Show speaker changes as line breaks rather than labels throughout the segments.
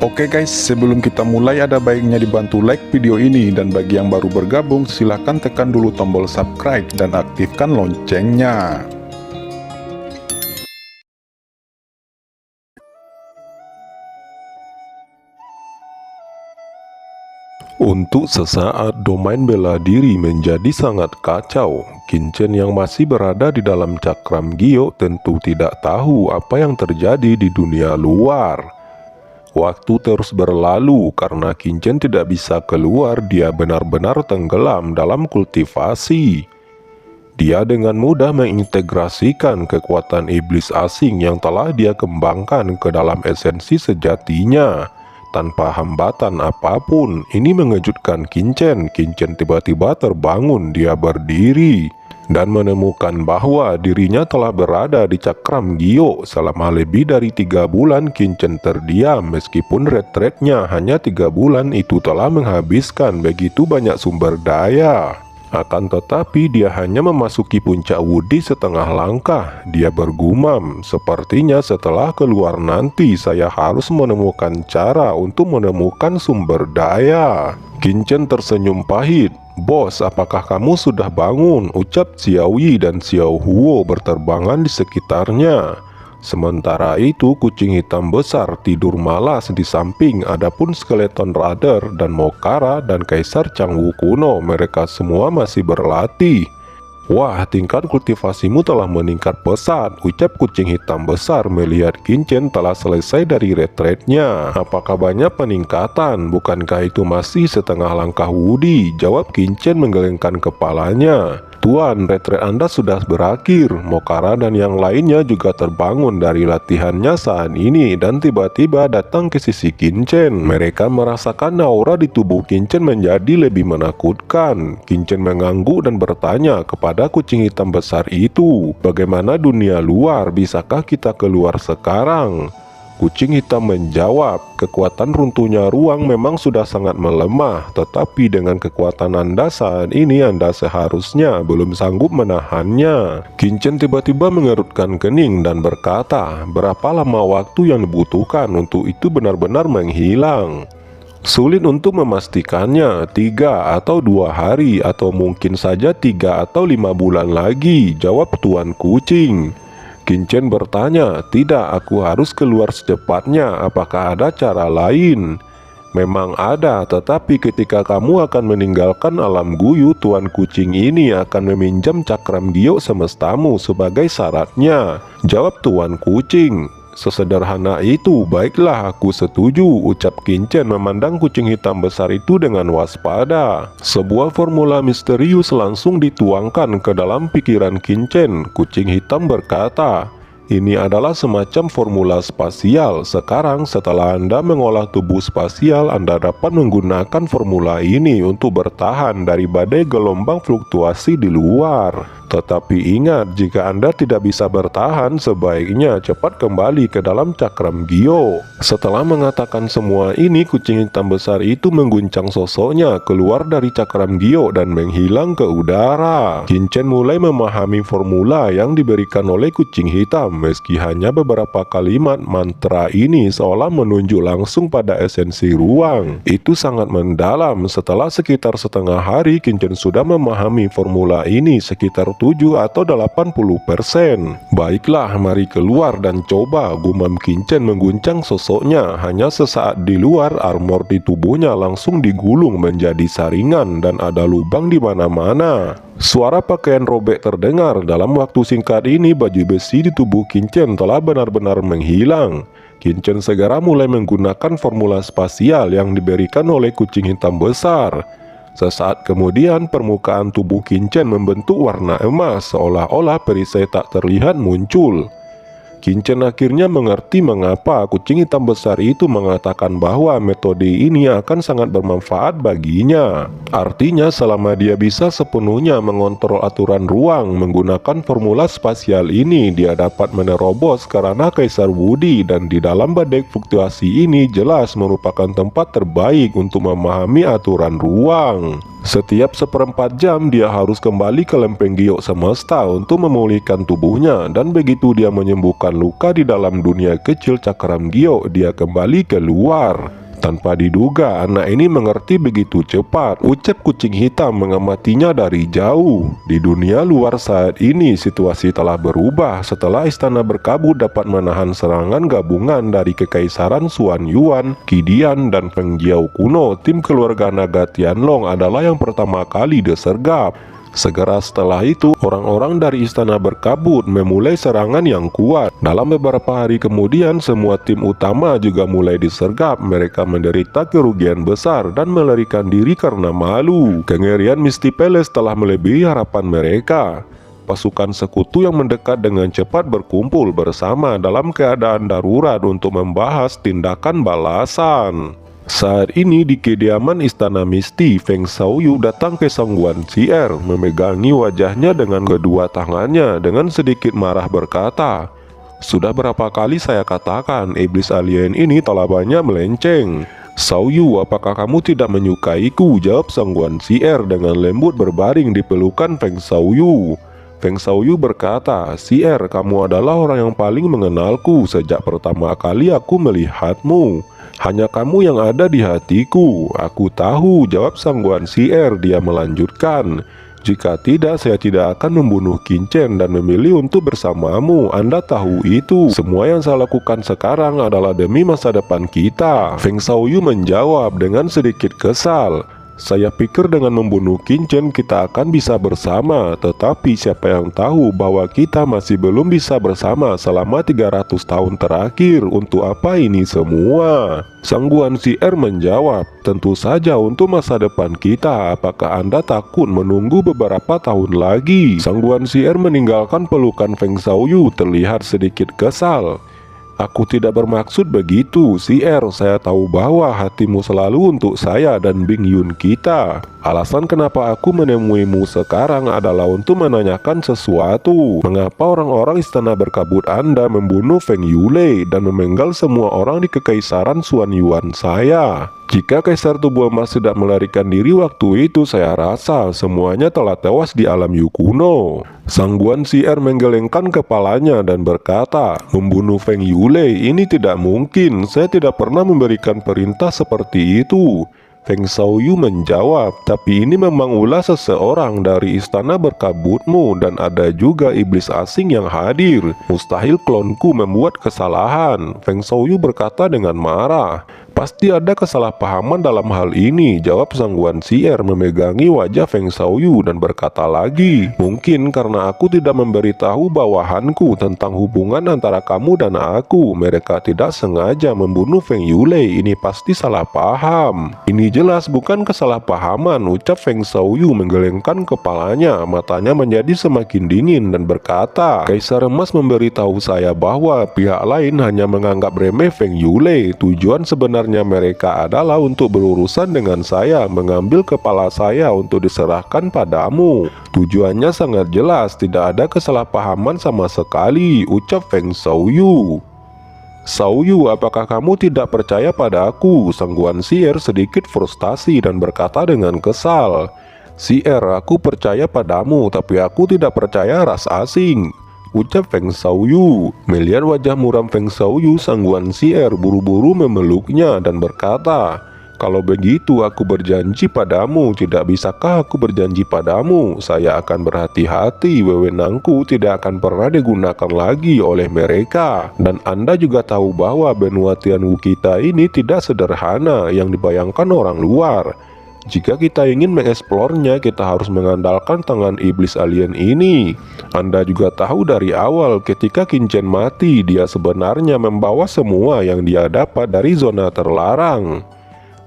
Oke guys, sebelum kita mulai ada baiknya dibantu like video ini, dan bagi yang baru bergabung silahkan tekan dulu tombol subscribe dan aktifkan loncengnya. Untuk sesaat domain bela diri menjadi sangat kacau. Kinchen yang masih berada di dalam cakram Gio tentu tidak tahu apa yang terjadi di dunia luar. Waktu terus berlalu karena Kinchen tidak bisa keluar, dia benar-benar tenggelam dalam kultivasi. Dia dengan mudah mengintegrasikan kekuatan iblis asing yang telah dia kembangkan ke dalam esensi sejatinya. Tanpa hambatan apapun, ini mengejutkan Kinchen. Kinchen tiba-tiba terbangun, dia berdiri dan menemukan bahwa dirinya telah berada di cakram Gio selama lebih dari 3 bulan. Kinchen terdiam meskipun retretnya hanya 3 bulan itu telah menghabiskan begitu banyak sumber daya. Akan tetapi dia hanya memasuki puncak Wudi setengah langkah. Dia bergumam, sepertinya setelah keluar nanti saya harus menemukan cara untuk menemukan sumber daya. Kinchen tersenyum pahit. Bos, apakah kamu sudah bangun? Ucap Xiao Yi dan Xiao Huo berterbangan di sekitarnya. Sementara itu kucing hitam besar tidur malas di samping. Adapun skeleton Rudder dan Mokara dan Kaisar Changwu kuno, mereka semua masih berlatih. Wah, tingkat kultivasimu telah meningkat pesat, ucap kucing hitam besar melihat Kinchen telah selesai dari retretnya. Apakah banyak peningkatan? Bukankah itu masih setengah langkah Wudi? Jawab Kinchen menggelengkan kepalanya. Tuan, retret Anda sudah berakhir. Mokara dan yang lainnya juga terbangun dari latihannya saat ini dan tiba-tiba datang ke sisi Kinchen. Mereka merasakan aura di tubuh Kinchen menjadi lebih menakutkan. Kinchen mengangguk dan bertanya kepada kucing hitam besar itu, bagaimana dunia luar? Bisakah kita keluar sekarang? Kucing hitam menjawab, kekuatan runtuhnya ruang memang sudah sangat melemah, tetapi dengan kekuatan Anda saat ini Anda seharusnya belum sanggup menahannya. Kinchen tiba-tiba mengerutkan kening dan berkata, berapa lama waktu yang dibutuhkan untuk itu benar-benar menghilang? Sulit untuk memastikannya, 3 atau 2 hari atau mungkin saja 3 atau 5 bulan lagi, jawab Tuan Kucing. Kinchen bertanya, tidak, aku harus keluar secepatnya, apakah ada cara lain? Memang ada, tetapi ketika kamu akan meninggalkan alam Guyu, Tuan Kucing ini akan meminjam cakram Gio semestamu sebagai syaratnya, jawab Tuan Kucing. Sesederhana itu, baiklah aku setuju, ucap Kinchen memandang kucing hitam besar itu dengan waspada. Sebuah formula misterius langsung dituangkan ke dalam pikiran Kinchen. Kucing hitam berkata, ini adalah semacam formula spasial. Sekarang setelah Anda mengolah tubuh spasial, Anda dapat menggunakan formula ini untuk bertahan dari badai gelombang fluktuasi di luar. Tetapi ingat, jika Anda tidak bisa bertahan, sebaiknya cepat kembali ke dalam cakram Gio. Setelah mengatakan semua ini, kucing hitam besar itu mengguncang sosoknya keluar dari cakram Gio dan menghilang ke udara. Kinchen mulai memahami formula yang diberikan oleh kucing hitam. Meski hanya beberapa kalimat, mantra ini seolah menunjuk langsung pada esensi ruang. Itu sangat mendalam. Setelah sekitar setengah hari, Kinchen sudah memahami formula ini sekitar 7 atau 80%. Baiklah, mari keluar dan coba, gumam Kinchen mengguncang sosoknya. Hanya sesaat di luar, armor di tubuhnya langsung digulung menjadi saringan dan ada lubang di mana-mana. Suara pakaian robek terdengar. Dalam waktu singkat ini, baju besi di tubuh Kinchen telah benar-benar menghilang. Kinchen segera mulai menggunakan formula spasial yang diberikan oleh kucing hitam besar. Sesaat kemudian permukaan tubuh Kinchen membentuk warna emas, seolah-olah perisai tak terlihat muncul. Kinchen akhirnya mengerti mengapa kucing hitam besar itu mengatakan bahwa metode ini akan sangat bermanfaat baginya. Artinya selama dia bisa sepenuhnya mengontrol aturan ruang menggunakan formula spasial ini, dia dapat menerobos ke ranah Kaisar Wudi, dan di dalam badai fluktuasi ini jelas merupakan tempat terbaik untuk memahami aturan ruang. Setiap seperempat jam dia harus kembali ke lempeng giok semesta untuk memulihkan tubuhnya, dan begitu dia menyembuhkan luka di dalam dunia kecil cakram giok, dia kembali keluar. Tanpa diduga, anak ini mengerti begitu cepat. Ucap kucing hitam mengamatinya dari jauh. Di dunia luar saat ini, situasi telah berubah setelah istana berkabut dapat menahan serangan gabungan dari Kekaisaran Xuan Yuan, Qidian, dan Feng Jiao kuno. Tim keluarga naga Tianlong adalah yang pertama kali disergap. Segera setelah itu, orang-orang dari istana berkabut memulai serangan yang kuat. Dalam beberapa hari kemudian, semua tim utama juga mulai disergap. Mereka menderita kerugian besar dan melarikan diri karena malu. Kengerian Misty Palace telah melebihi harapan mereka. Pasukan sekutu yang mendekat dengan cepat berkumpul bersama dalam keadaan darurat untuk membahas tindakan balasan. Saat ini di kediaman istana Misty, Feng Xiaoyu datang ke Sang Guanxier, memegangi wajahnya dengan kedua tangannya dengan sedikit marah berkata, "Sudah berapa kali saya katakan iblis alien ini telah banyak melenceng. Xiaoyu, apakah kamu tidak menyukaiku?" jawab Sang Guanxier dengan lembut berbaring di pelukan Feng Xiaoyu. Feng Xiaoyu berkata, "Xier, kamu adalah orang yang paling mengenalku sejak pertama kali aku melihatmu. Hanya kamu yang ada di hatiku." "Aku tahu," jawab Sang Guanxier. Dia melanjutkan, "Jika tidak, saya tidak akan membunuh Qin Chen dan memilih untuk bersamamu. Anda tahu itu. Semua yang saya lakukan sekarang adalah demi masa depan kita." Feng Xiaoyu menjawab dengan sedikit kesal, "Saya pikir dengan membunuh Qin Chen kita akan bisa bersama, tetapi siapa yang tahu bahwa kita masih belum bisa bersama selama 300 tahun terakhir. Untuk apa ini semua?" Sang Guanxier menjawab, "Tentu saja untuk masa depan kita. Apakah Anda takut menunggu beberapa tahun lagi?" Sang Guanxier meninggalkan pelukan Feng Xiaoyu terlihat sedikit kesal. "Aku tidak bermaksud begitu, Xier. Saya tahu bahwa hatimu selalu untuk saya dan Bing Yun kita. Alasan kenapa aku menemuimu sekarang adalah untuk menanyakan sesuatu. Mengapa orang-orang istana berkabut Anda membunuh Feng Yulei dan memenggal semua orang di Kekaisaran Xuan Yuan saya? Jika Kaisar Tubuh Emas tidak melarikan diri waktu itu, saya rasa semuanya telah tewas di alam Yu kuno." Sang Guanxier menggelengkan kepalanya dan berkata, "Membunuh Feng Yulei ini tidak mungkin. Saya tidak pernah memberikan perintah seperti itu." Feng Xiaoyu menjawab, "Tapi ini memang ulah seseorang dari istana berkabutmu dan ada juga iblis asing yang hadir. Mustahil klonku membuat kesalahan." Feng Xiaoyu berkata dengan marah, "Pasti ada kesalahpahaman dalam hal ini," jawab Sang Guanxier memegangi wajah Feng Xiaoyu dan berkata lagi, "Mungkin karena aku tidak memberitahu bawahanku tentang hubungan antara kamu dan aku, mereka tidak sengaja membunuh Feng Yulei. Ini pasti salah paham." "Ini jelas bukan kesalahpahaman," ucap Feng Xiaoyu menggelengkan kepalanya. Matanya menjadi semakin dingin dan berkata, "Kaisar Emas memberitahu saya bahwa pihak lain hanya menganggap remeh Feng Yulei. Tujuan sebenarnya mereka adalah untuk berurusan dengan saya, mengambil kepala saya untuk diserahkan padamu. Tujuannya sangat jelas, tidak ada kesalahpahaman sama sekali," ucap Feng Xiaoyu. "Xiaoyu, apakah kamu tidak percaya pada aku?" Sang Guanxier sedikit frustasi dan berkata dengan kesal, "Xier, aku percaya padamu, tapi aku tidak percaya ras asing," ucap Feng Xiaoyu. Melihat wajah muram Feng Xiaoyu, Sang Guanxier buru-buru memeluknya dan berkata, "Kalau begitu aku berjanji padamu. Tidak bisakah aku berjanji padamu? Saya akan berhati-hati. Wewenangku tidak akan pernah digunakan lagi oleh mereka. Dan Anda juga tahu bahwa benua Tianwu kita ini tidak sederhana yang dibayangkan orang luar. Jika kita ingin mengeksplornya, kita harus mengandalkan tangan iblis alien ini. Anda juga tahu dari awal ketika Qin Chen mati, dia sebenarnya membawa semua yang dia dapat dari zona terlarang.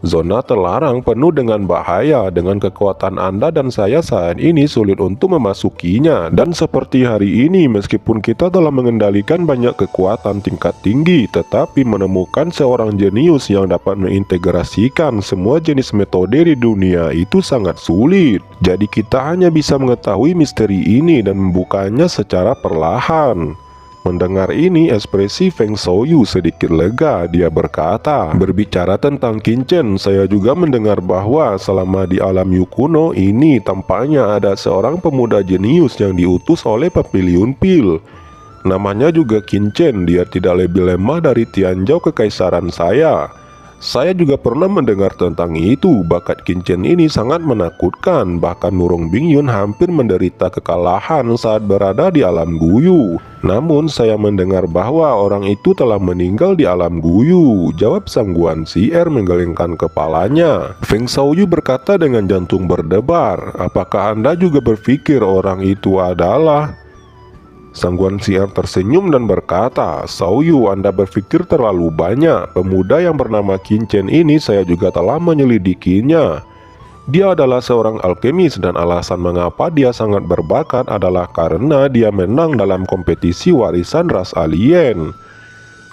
Zona terlarang penuh dengan bahaya. Dengan kekuatan Anda dan saya saat ini sulit untuk memasukinya. Dan seperti hari ini, meskipun kita telah mengendalikan banyak kekuatan tingkat tinggi, tetapi menemukan seorang jenius yang dapat mengintegrasikan semua jenis metode di dunia itu sangat sulit. Jadi kita hanya bisa mengetahui misteri ini dan membukanya secara perlahan." Mendengar ini, ekspresi Feng Xiaoyu sedikit lega. Dia berkata, berbicara tentang Qinchen, saya juga mendengar bahwa selama di alam Yu kuno ini tampaknya ada seorang pemuda jenius yang diutus oleh Papiliun Pil. Namanya juga Qinchen. Dia tidak lebih lemah dari Tianzhou kekaisaran saya. Saya juga pernah mendengar tentang itu. Bakat Qinchen ini sangat menakutkan. Bahkan Nurong Bingyun hampir menderita kekalahan saat berada di alam Guyu. Namun saya mendengar bahwa orang itu telah meninggal di alam Guyu, jawab Sang Guan Xier menggelengkan kepalanya. Feng Xiaoyu berkata dengan jantung berdebar, apakah Anda juga berpikir orang itu adalah... Sang Guan Xier tersenyum dan berkata, Xiaoyu, Anda berpikir terlalu banyak. Pemuda yang bernama Qinchen ini saya juga telah menyelidikinya. Dia adalah seorang alkemis dan alasan mengapa dia sangat berbakat adalah karena dia menang dalam kompetisi warisan ras alien.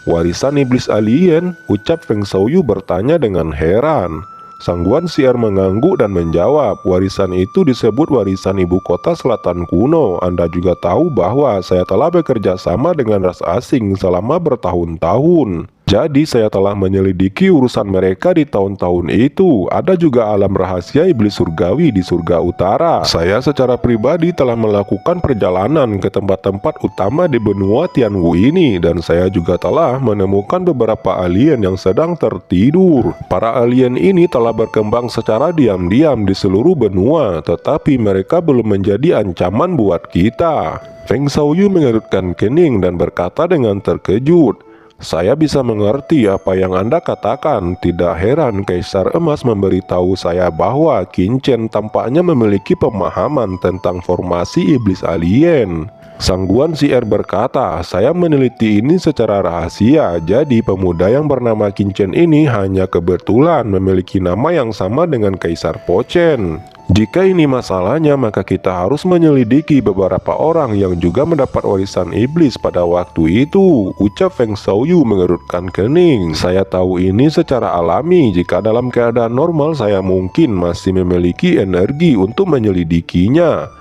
Warisan iblis alien? Ucap Feng Xiaoyu bertanya dengan heran. Sang Guan Xier mengangguk dan menjawab, warisan itu disebut warisan ibu kota selatan kuno. Anda juga tahu bahwa saya telah bekerja sama dengan ras asing selama bertahun-tahun. Jadi saya telah menyelidiki urusan mereka di tahun-tahun itu. Ada juga alam rahasia iblis surgawi di surga utara. Saya secara pribadi telah melakukan perjalanan ke tempat-tempat utama di benua Tianwu ini. Dan saya juga telah menemukan beberapa alien yang sedang tertidur. Para alien ini telah berkembang secara diam-diam di seluruh benua, tetapi mereka belum menjadi ancaman buat kita. Feng Xiaoyu mengerutkan kening dan berkata dengan terkejut, saya bisa mengerti apa yang Anda katakan. Tidak heran Kaisar Emas memberitahu saya bahwa Qinchen tampaknya memiliki pemahaman tentang formasi iblis alien. Sang Guan Xier berkata, saya meneliti ini secara rahasia. Jadi pemuda yang bernama Qinchen ini hanya kebetulan memiliki nama yang sama dengan Kaisar Po Chen. Jika ini masalahnya, maka kita harus menyelidiki beberapa orang yang juga mendapat warisan iblis pada waktu itu, ucap Feng Xiaoyu mengerutkan kening. Saya tahu ini secara alami. Jika dalam keadaan normal, saya mungkin masih memiliki energi untuk menyelidikinya.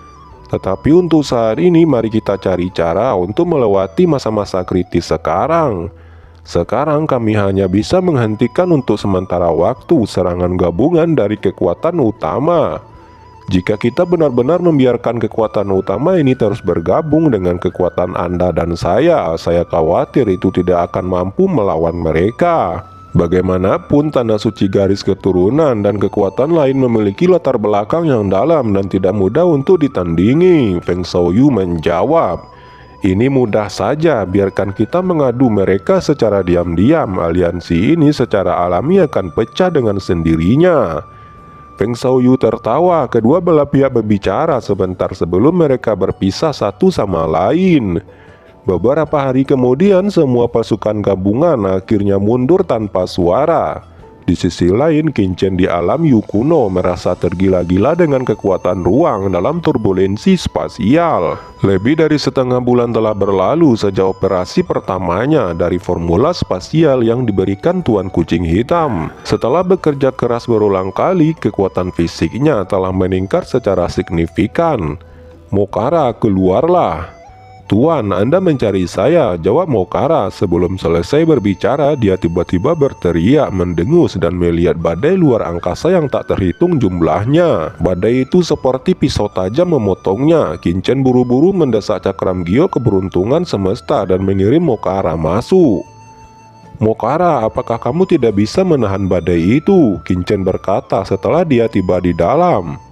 Tetapi untuk saat ini, mari kita cari cara untuk melewati masa-masa kritis sekarang. Sekarang kami hanya bisa menghentikan untuk sementara waktu serangan gabungan dari kekuatan utama. Jika kita benar-benar membiarkan kekuatan utama ini terus bergabung dengan kekuatan Anda dan saya khawatir itu tidak akan mampu melawan mereka. Bagaimanapun tanda suci garis keturunan dan kekuatan lain memiliki latar belakang yang dalam dan tidak mudah untuk ditandingi, Feng Xiaoyu menjawab. Ini mudah saja, biarkan kita mengadu mereka secara diam-diam. Aliansi ini secara alami akan pecah dengan sendirinya. Feng Xiaoyu tertawa. Kedua belah pihak berbicara sebentar sebelum mereka berpisah satu sama lain. Beberapa hari kemudian, semua pasukan gabungan akhirnya mundur tanpa suara. Di sisi lain, Qinchen di alam Yu kuno merasa tergila-gila dengan kekuatan ruang dalam turbulensi spasial. Lebih dari setengah bulan telah berlalu sejak operasi pertamanya dari formula spasial yang diberikan Tuan Kucing Hitam. Setelah bekerja keras berulang kali, kekuatan fisiknya telah meningkat secara signifikan. Mokara, keluarlah. Tuan, Anda mencari saya, jawab Mokara. Sebelum selesai berbicara, dia tiba-tiba berteriak, mendengus dan melihat badai luar angkasa yang tak terhitung jumlahnya. Badai itu seperti pisau tajam memotongnya. Qinchen buru-buru mendesak cakram Gio keberuntungan semesta dan mengirim Mokara masuk. Mokara, apakah kamu tidak bisa menahan badai itu? Qinchen berkata setelah dia tiba di dalam.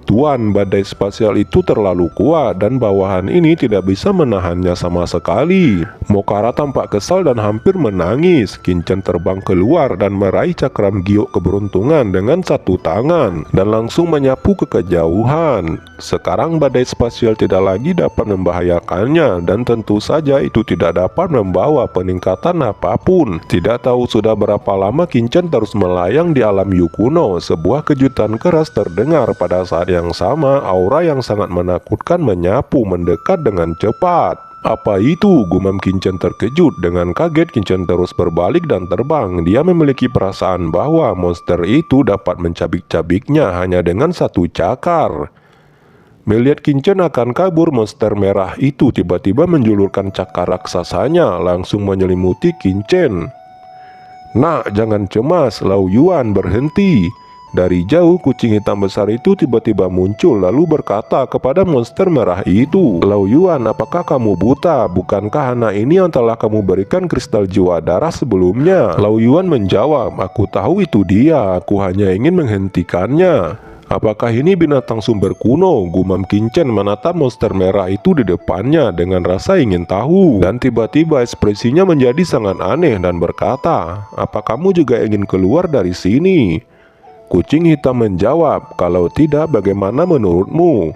Tuan, badai spasial itu terlalu kuat dan bawahan ini tidak bisa menahannya sama sekali. Mokara tampak kesal dan hampir menangis. Qinchen terbang keluar dan meraih cakram giok keberuntungan dengan satu tangan dan langsung menyapu ke kejauhan. Sekarang badai spasial tidak lagi dapat membahayakannya dan tentu saja itu tidak dapat membawa peningkatan apapun. Tidak tahu sudah berapa lama Qinchen terus melayang di alam Yu kuno. Sebuah kejutan keras terdengar pada saat yang sama. Aura yang sangat menakutkan menyapu mendekat dengan cepat. Apa itu? Gumam Qinchen terkejut. Dengan kaget Qinchen terus berbalik dan terbang. Dia memiliki perasaan bahwa monster itu dapat mencabik-cabiknya hanya dengan satu cakar. Melihat Kincen akan kabur, monster merah itu tiba-tiba menjulurkan cakar raksasanya langsung menyelimuti Kincen. "Nak, jangan cemas, Lao Yuan, berhenti." Dari jauh kucing hitam besar itu tiba-tiba muncul lalu berkata kepada monster merah itu, "Lao Yuan, apakah kamu buta? Bukankah anak ini yang telah kamu berikan kristal jiwa darah sebelumnya?" Lao Yuan menjawab, "Aku tahu itu dia, aku hanya ingin menghentikannya." "Apakah ini binatang sumber kuno?" gumam Kincen menatap monster merah itu di depannya dengan rasa ingin tahu. Dan tiba-tiba ekspresinya menjadi sangat aneh dan berkata, "Apa kamu juga ingin keluar dari sini?" Kucing hitam menjawab, "Kalau tidak, bagaimana menurutmu?"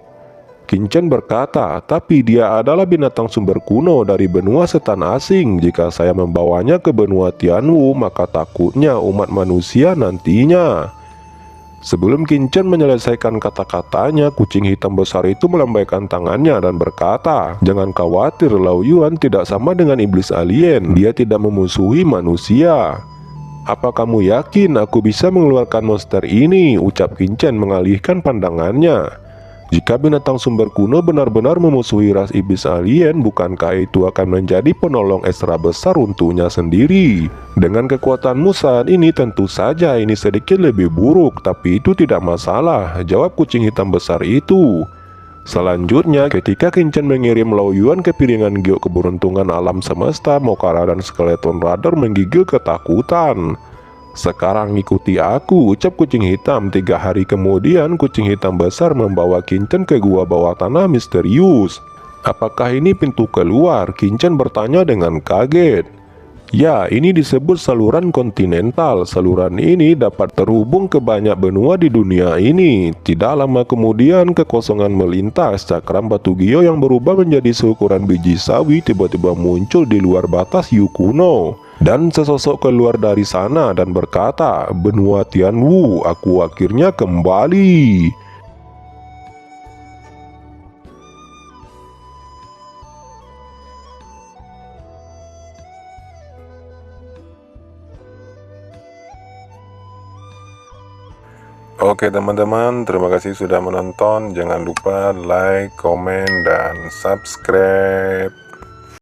Kincen berkata, "Tapi dia adalah binatang sumber kuno dari benua setan asing. Jika saya membawanya ke benua Tianwu, maka takutnya umat manusia nantinya." Sebelum Kincen menyelesaikan kata-katanya, kucing hitam besar itu melambaikan tangannya dan berkata, "Jangan khawatir, Lao Yuan tidak sama dengan iblis alien. Dia tidak memusuhi manusia." "Apa kamu yakin aku bisa mengeluarkan monster ini?" ucap Kincen mengalihkan pandangannya. "Jika binatang sumber kuno benar-benar memusuhi ras iblis alien, bukankah itu akan menjadi penolong ekstra besar untuknya sendiri? Dengan kekuatanmu saat ini, tentu saja ini sedikit lebih buruk, tapi itu tidak masalah," jawab kucing hitam besar itu. Selanjutnya, ketika Kincen mengirim Lao Yuan ke piringan giok keberuntungan alam semesta, Mokara dan Skeleton Rider menggigil ketakutan. "Sekarang ikuti aku," ucap kucing hitam. 3 hari kemudian, kucing hitam besar membawa Kincen ke gua bawah tanah misterius. "Apakah ini pintu keluar?" Kincen bertanya dengan kaget. "Ya, ini disebut saluran kontinental. Saluran ini dapat terhubung ke banyak benua di dunia ini." Tidak lama kemudian, kekosongan melintas. Cakram batu gio yang berubah menjadi seukuran biji sawi tiba-tiba muncul di luar batas Yu kuno. Dan sesosok keluar dari sana dan berkata, "Benua Tianwu, aku akhirnya kembali." Oke teman-teman, terima kasih sudah menonton. Jangan lupa like, komen, dan subscribe.